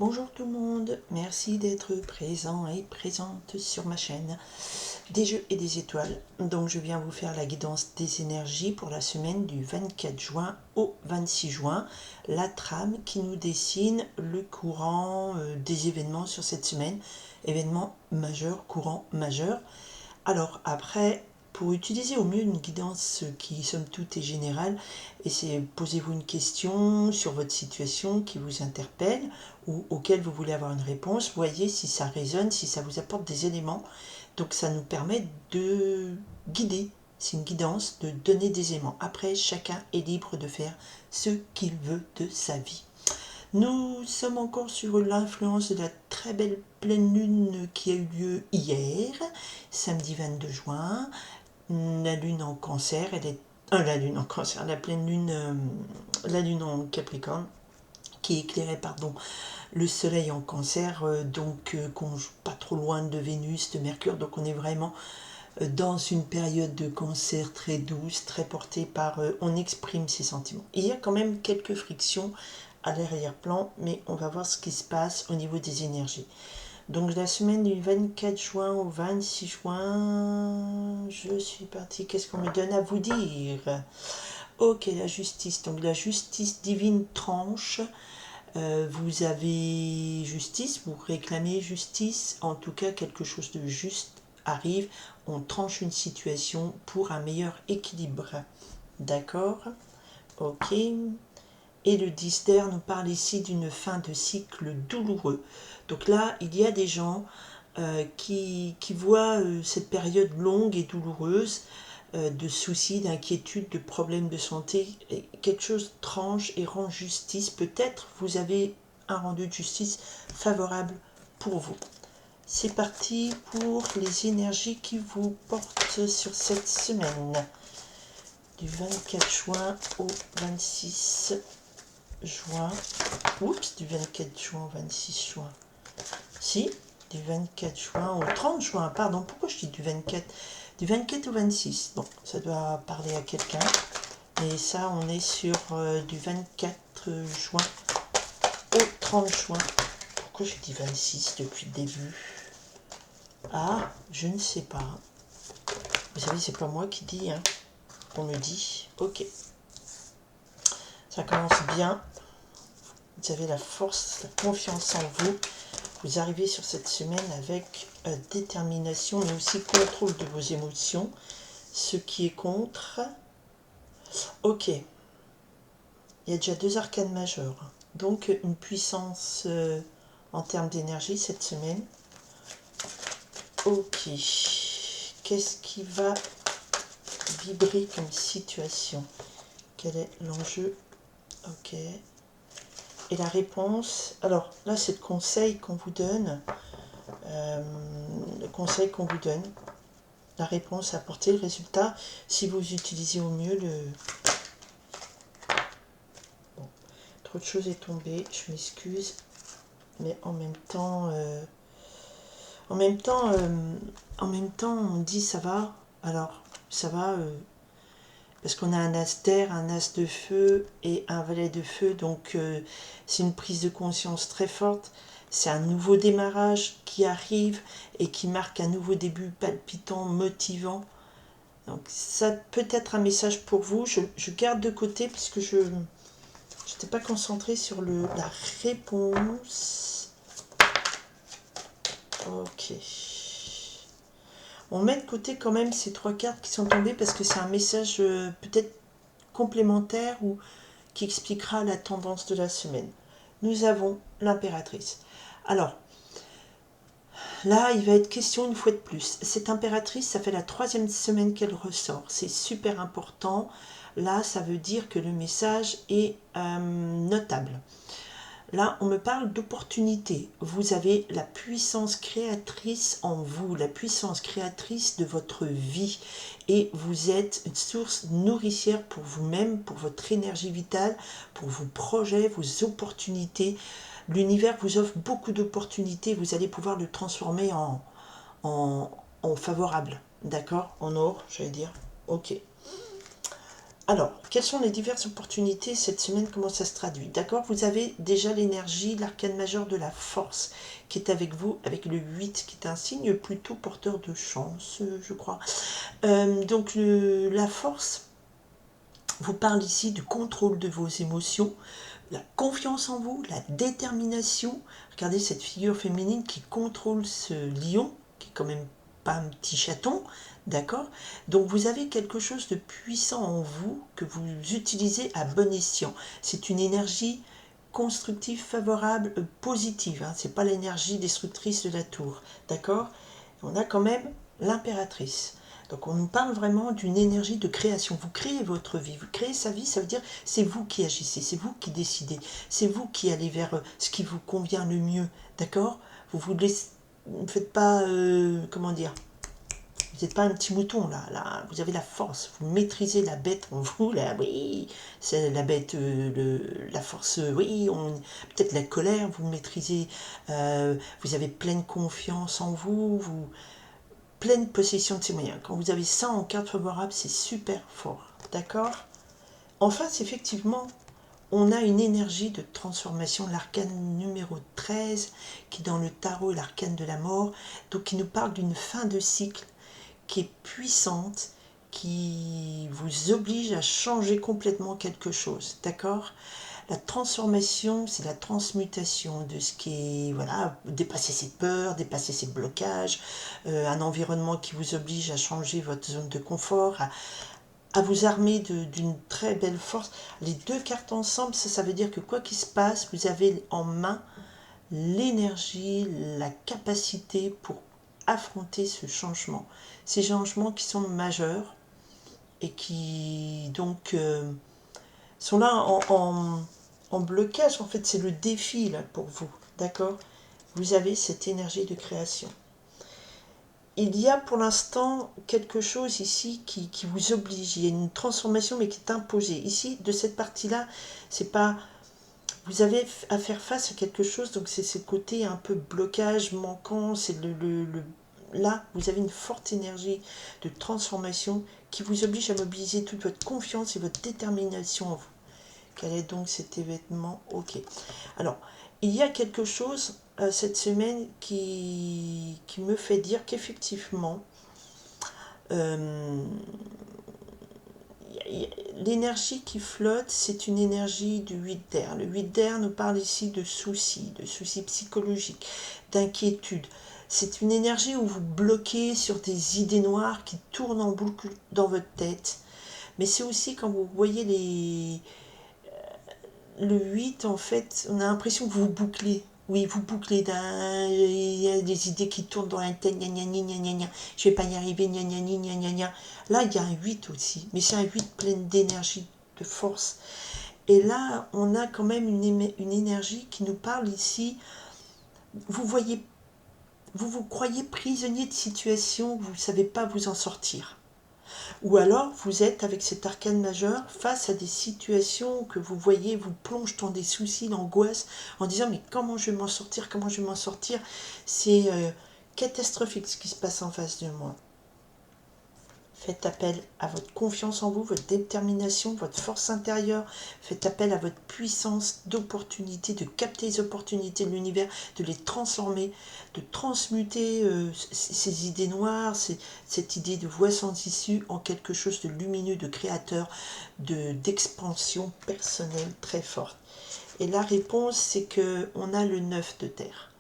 Bonjour tout le monde, merci d'être présent et présente sur ma chaîne des jeux et des étoiles. Donc je viens vous faire la guidance des énergies pour la semaine du 24 juin au 26 juin. La trame qui nous dessine le courant des événements sur cette semaine. Événements majeurs, courant majeur. Alors après, pour utiliser au mieux une guidance qui somme toute est générale, posez-vous une question sur votre situation qui vous interpelle ou auquel vous voulez avoir une réponse. Voyez si ça résonne, si ça vous apporte des éléments. Donc ça nous permet de guider. C'est une guidance, de donner des éléments. Après, chacun est libre de faire ce qu'il veut de sa vie. Nous sommes encore sur l'influence de la très belle pleine lune qui a eu lieu hier, samedi 22 juin. La lune en cancer, la lune en cancer, la pleine lune, la lune en capricorne, qui éclairait, le soleil en cancer, pas trop loin de Vénus, de Mercure, donc on est vraiment dans une période de cancer très douce, très portée par on exprime ses sentiments. Il y a quand même quelques frictions à l'arrière-plan, mais on va voir ce qui se passe au niveau des énergies. Donc la semaine du 24 juin au 26 juin, je suis partie. Qu'est-ce qu'on me donne à vous dire? Ok, la justice. Donc la justice divine tranche. Vous avez justice, vous réclamez justice, en tout cas quelque chose de juste arrive, on tranche une situation pour un meilleur équilibre. D'accord? Ok. Et le 10 d'air nous parle ici d'une fin de cycle douloureux. Donc là, il y a des gens qui voient cette période longue et douloureuse de soucis, d'inquiétudes, de problèmes de santé. Et quelque chose tranche et rend justice. Peut-être vous avez un rendu de justice favorable pour vous. C'est parti pour les énergies qui vous portent sur cette semaine. Du 24 juin au 26 juin. Oups, du 24 juin au 26 juin. Si, du 24 juin au 30 juin, pardon, pourquoi je dis du 24? Du 24 au 26, bon, ça doit parler à quelqu'un. Et ça, on est sur du 24 juin au 30 juin. Pourquoi j'ai dit 26 depuis le début? Ah, je ne sais pas. Vous savez, c'est pas moi qui dis, hein. On me dit, ok. Ça commence bien. Vous avez la force, la confiance en vous. Vous arrivez sur cette semaine avec détermination, mais aussi contrôle de vos émotions. Ce qui est contre. Ok. Il y a déjà 2 arcanes majeures. Donc une puissance en termes d'énergie cette semaine. Ok. Qu'est-ce qui va vibrer comme situation? Quel est l'enjeu? Ok. Et la réponse, alors là c'est le conseil qu'on vous donne. Le conseil qu'on vous donne. La réponse à apporter, le résultat, si vous utilisez au mieux le... Bon, trop de choses est tombé, je m'excuse. Mais en même temps, on dit ça va. Alors, ça va, parce qu'on a un as d'air, un as de feu et un valet de feu. Donc, c'est une prise de conscience très forte. C'est un nouveau démarrage qui arrive et qui marque un nouveau début palpitant, motivant. Donc, ça peut être un message pour vous. Je garde de côté puisque je n'étais pas concentrée sur la réponse. Ok. On met de côté quand même ces 3 cartes qui sont tombées parce que c'est un message peut-être complémentaire ou qui expliquera la tendance de la semaine. Nous avons l'impératrice. Alors, là, il va être question une fois de plus. Cette impératrice, ça fait la 3e semaine qu'elle ressort. C'est super important. Là, ça veut dire que le message est notable. Là, on me parle d'opportunité. Vous avez la puissance créatrice en vous, la puissance créatrice de votre vie. Et vous êtes une source nourricière pour vous-même, pour votre énergie vitale, pour vos projets, vos opportunités. L'univers vous offre beaucoup d'opportunités. Vous allez pouvoir le transformer en favorable. D'accord? En or, j'allais dire. Ok. Alors, quelles sont les diverses opportunités cette semaine? Comment ça se traduit? D'accord, vous avez déjà l'énergie, l'arcane majeur de la force qui est avec vous, avec le 8 qui est un signe plutôt porteur de chance, je crois. Donc, la force vous parle ici du contrôle de vos émotions, la confiance en vous, la détermination. Regardez cette figure féminine qui contrôle ce lion, qui est quand même pas un petit chaton, d'accord? Donc vous avez quelque chose de puissant en vous que vous utilisez à bon escient. C'est une énergie constructive, favorable, positive. Hein. C'est pas l'énergie destructrice de la tour, d'accord? On a quand même l'impératrice. Donc on nous parle vraiment d'une énergie de création. Vous créez votre vie, vous créez sa vie, ça veut dire c'est vous qui agissez, c'est vous qui décidez, c'est vous qui allez vers ce qui vous convient le mieux, d'accord? Vous ne faites pas, comment dire, vous n'êtes pas un petit mouton là, vous avez la force, vous maîtrisez la bête en vous, là, oui, c'est la bête, la force, oui, peut-être la colère, vous maîtrisez, vous avez pleine confiance en vous, pleine possession de ses moyens. Quand vous avez ça en carte favorable, c'est super fort, d'accord? En face, effectivement, on a une énergie de transformation, l'arcane numéro 13, qui dans le tarot est l'arcane de la mort, donc qui nous parle d'une fin de cycle qui est puissante, qui vous oblige à changer complètement quelque chose, d'accord? La transformation, c'est la transmutation de ce qui est, voilà, dépasser ses peurs, dépasser ses blocages, un environnement qui vous oblige à changer votre zone de confort, à vous armer d'une très belle force. Les deux cartes ensemble, ça veut dire que quoi qu'il se passe, vous avez en main l'énergie, la capacité pour affronter ce changement. Ces changements qui sont majeurs et qui donc sont là en blocage. En fait, c'est le défi là pour vous, d'accord? Vous avez cette énergie de création. Il y a pour l'instant quelque chose ici qui vous oblige. Il y a une transformation mais qui est imposée. Ici, de cette partie-là, c'est pas... Vous avez à faire face à quelque chose, donc c'est ce côté un peu blocage, manquant, c'est là, vous avez une forte énergie de transformation qui vous oblige à mobiliser toute votre confiance et votre détermination en vous. Quel est donc cet événement? Ok. Alors, il y a quelque chose cette semaine qui me fait dire qu'effectivement, euh, l'énergie qui flotte, c'est une énergie du 8 d'air. Le 8 d'air nous parle ici de soucis psychologiques, d'inquiétudes. C'est une énergie où vous bloquez sur des idées noires qui tournent en boucle dans votre tête. Mais c'est aussi quand vous voyez le 8, en fait, on a l'impression que vous bouclez. Oui, vous bouclez il y a des idées qui tournent dans la tête, gna gna gna gna gna gna, je vais pas y arriver, gna gna gna gna gna gna. Là, il y a un 8 aussi, mais c'est un 8 plein d'énergie, de force. Et là, on a quand même une énergie qui nous parle ici. Vous voyez, vous croyez prisonnier de situation, vous ne savez pas vous en sortir. Ou alors, vous êtes avec cet arcane majeur face à des situations que vous voyez vous plongent dans des soucis, l'angoisse, en disant mais comment je vais m'en sortir, comment je vais m'en sortir. C'est catastrophique ce qui se passe en face de moi. Faites appel à votre confiance en vous, votre détermination, votre force intérieure. Faites appel à votre puissance d'opportunité, de capter les opportunités de l'univers, de les transformer, de transmuter ces idées noires, cette idée de voie sans issue en quelque chose de lumineux, de créateur, d'expansion personnelle très forte. Et la réponse, c'est qu'on a le 9 de terre.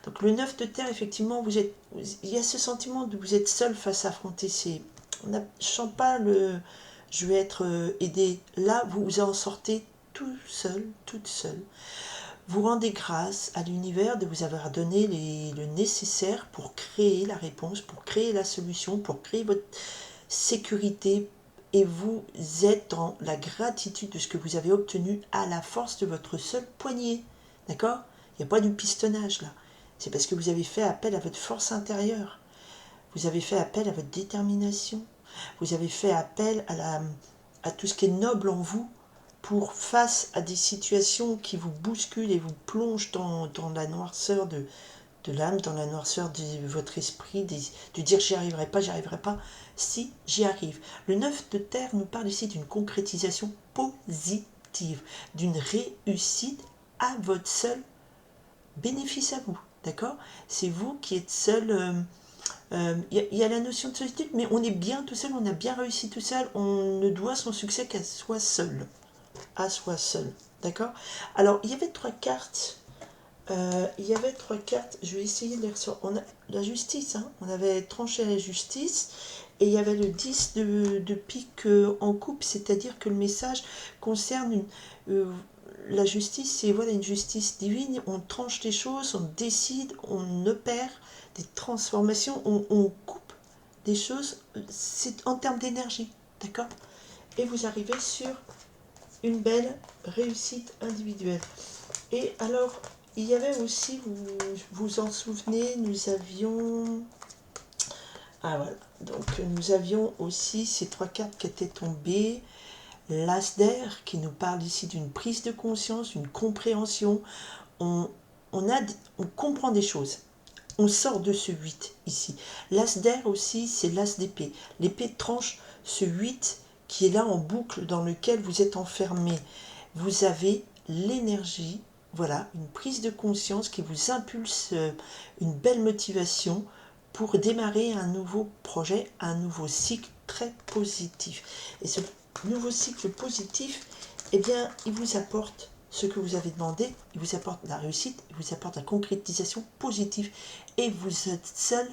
Donc le 9 de terre, effectivement, il y a ce sentiment de vous êtes seul face à affronter ces... On ne sent pas le je vais être aidé. Là, vous vous en sortez tout seul, toute seule. Vous rendez grâce à l'univers de vous avoir donné le nécessaire pour créer la réponse, pour créer la solution, pour créer votre sécurité. Et vous êtes dans la gratitude de ce que vous avez obtenu à la force de votre seule poignée. D'accord? Il n'y a pas du pistonnage là. C'est parce que vous avez fait appel à votre force intérieure. Vous avez fait appel à votre détermination. Vous avez fait appel à tout ce qui est noble en vous pour, face à des situations qui vous bousculent et vous plongent dans la noirceur de de l'âme, dans la noirceur de votre esprit, de dire j'y arriverai pas, si j'y arrive. Le 9 de terre nous parle ici d'une concrétisation positive, d'une réussite à votre seul bénéfice à vous, d'accord? C'est vous qui êtes seul. Y a la notion de solitude, mais on est bien tout seul, on a bien réussi tout seul, on ne doit son succès qu'à soi seul. À soi seul, d'accord? Alors, il y avait trois cartes. Je vais essayer de les ressortir. On a la justice, hein, on avait tranché la justice, et il y avait le 10 de pique en coupe, c'est-à-dire que le message concerne la justice, c'est voilà, une justice divine, on tranche les choses, on décide, on opère des transformations, on coupe des choses, c'est en termes d'énergie, d'accord? Et vous arrivez sur une belle réussite individuelle. Et alors, il y avait aussi, vous vous en souvenez, nous avions... Ah voilà, donc nous avions aussi ces trois cartes qui étaient tombées. L'As d'air qui nous parle ici d'une prise de conscience, d'une compréhension. On, on comprend des choses. On sort de ce 8 ici. L'As d'air aussi, c'est l'As d'épée. L'épée tranche ce 8 qui est là en boucle dans lequel vous êtes enfermé. Vous avez l'énergie, voilà, une prise de conscience qui vous impulse une belle motivation pour démarrer un nouveau projet, un nouveau cycle très positif. Et ce nouveau cycle positif, eh bien, il vous apporte ce que vous avez demandé, il vous apporte la réussite, il vous apporte la concrétisation positive, et vous êtes seul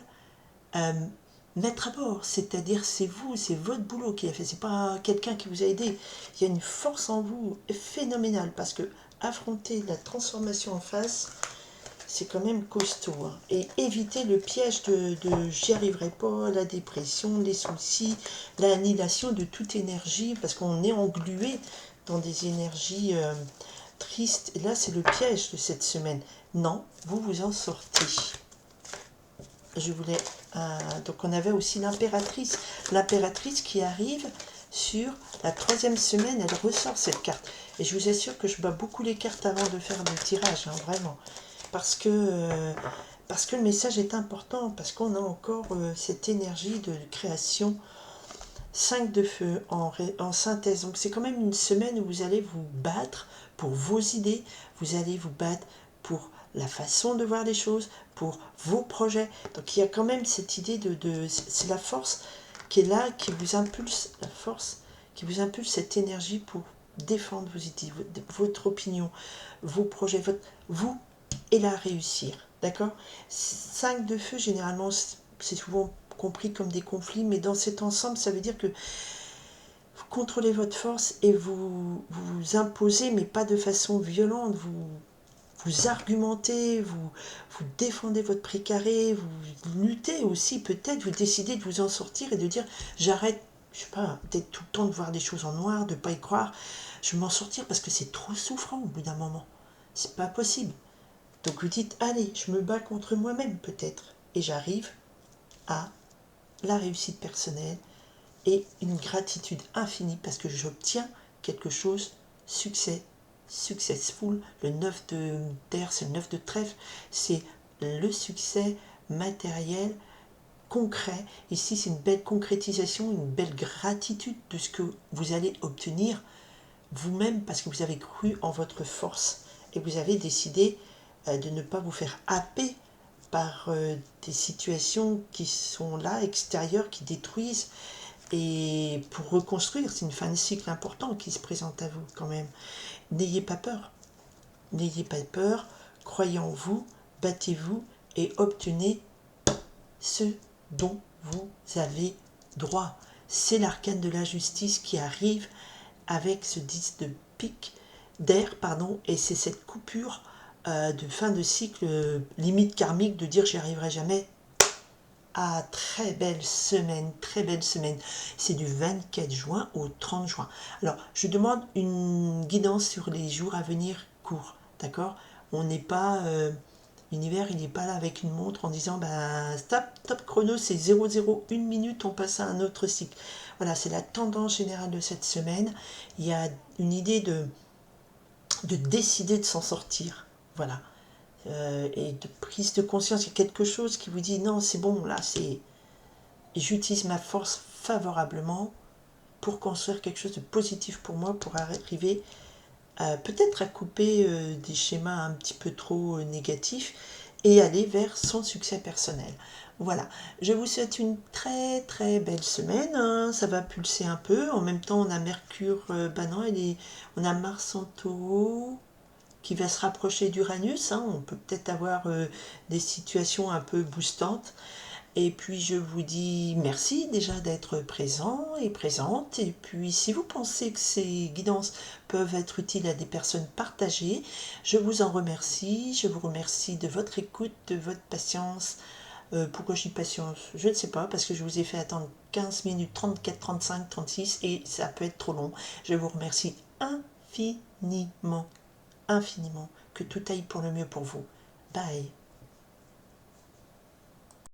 maître à bord, c'est-à-dire c'est vous, c'est votre boulot qui a fait, c'est pas quelqu'un qui vous a aidé. Il y a une force en vous phénoménale, parce que affronter la transformation en face, c'est quand même costaud, hein. Et éviter le piège de j'y arriverai pas, la dépression, les soucis, l'annihilation de toute énergie, parce qu'on est englué dans des énergies tristes. Et là, c'est le piège de cette semaine. Non, vous vous en sortez. Je voulais... donc on avait aussi l'impératrice. L'impératrice qui arrive sur la 3e semaine, elle ressort cette carte. Et je vous assure que je bats beaucoup les cartes avant de faire le tirage, hein, vraiment. Parce que le message est important, parce qu'on a encore cette énergie de création. 5 de feu en synthèse. Donc c'est quand même une semaine où vous allez vous battre pour vos idées, vous allez vous battre pour la façon de voir les choses, pour vos projets. Donc il y a quand même cette idée c'est la force qui est là, qui vous impulse, la force qui vous impulse cette énergie pour défendre vos idées, votre opinion, vos projets, vous et la réussir. D'accord? 5 de feu, généralement, c'est souvent compris comme des conflits, mais dans cet ensemble, ça veut dire que vous contrôlez votre force et vous imposez, mais pas de façon violente, vous argumentez, vous défendez votre précaré, vous luttez aussi, peut-être, vous décidez de vous en sortir et de dire, j'arrête, je sais pas, peut-être tout le temps de voir des choses en noir, de ne pas y croire, je vais m'en sortir parce que c'est trop souffrant au bout d'un moment. C'est pas possible. Donc vous dites, allez, je me bats contre moi-même peut-être, et j'arrive à la réussite personnelle et une gratitude infinie parce que j'obtiens quelque chose, successful. Le 9 de terre, c'est le 9 de trèfle, c'est le succès matériel, concret. Ici, c'est une belle concrétisation, une belle gratitude de ce que vous allez obtenir vous-même parce que vous avez cru en votre force et vous avez décidé de ne pas vous faire happer par des situations qui sont là, extérieures, qui détruisent. Et pour reconstruire, c'est une fin de cycle important qui se présente à vous quand même. N'ayez pas peur. N'ayez pas peur. Croyez en vous, battez-vous et obtenez ce dont vous avez droit. C'est l'arcane de la justice qui arrive avec ce 10 de pique d'air, et c'est cette coupure de fin de cycle, limite karmique, de dire j'y arriverai jamais. Ah, très belle semaine, très belle semaine. C'est du 24 juin au 30 juin. Alors, je demande une guidance sur les jours à venir courts, d'accord? On n'est pas... l'univers, il n'est pas là avec une montre en disant, stop, top chrono, c'est 0,01 minute, on passe à un autre cycle. Voilà, c'est la tendance générale de cette semaine. Il y a une idée de décider de s'en sortir. Voilà. et de prise de conscience. Il y a quelque chose qui vous dit non, c'est bon, là, j'utilise ma force favorablement pour construire quelque chose de positif pour moi, pour arriver peut-être à couper des schémas un petit peu trop négatifs et aller vers son succès personnel. Voilà, je vous souhaite une très très belle semaine, hein. Ça va pulser un peu, en même temps on a Mercure, non, on a Mars en taureau qui va se rapprocher d'Uranus, hein. On peut peut-être avoir des situations un peu boostantes. Et puis je vous dis merci déjà d'être présent et présente. Et puis si vous pensez que ces guidances peuvent être utiles à des personnes partagées, je vous en remercie. Je vous remercie de votre écoute, de votre patience. Pourquoi je dis patience? Je ne sais pas, parce que je vous ai fait attendre 15 minutes, 34, 35, 36 et ça peut être trop long. Je vous remercie infiniment, infiniment. Que tout aille pour le mieux pour vous. Bye.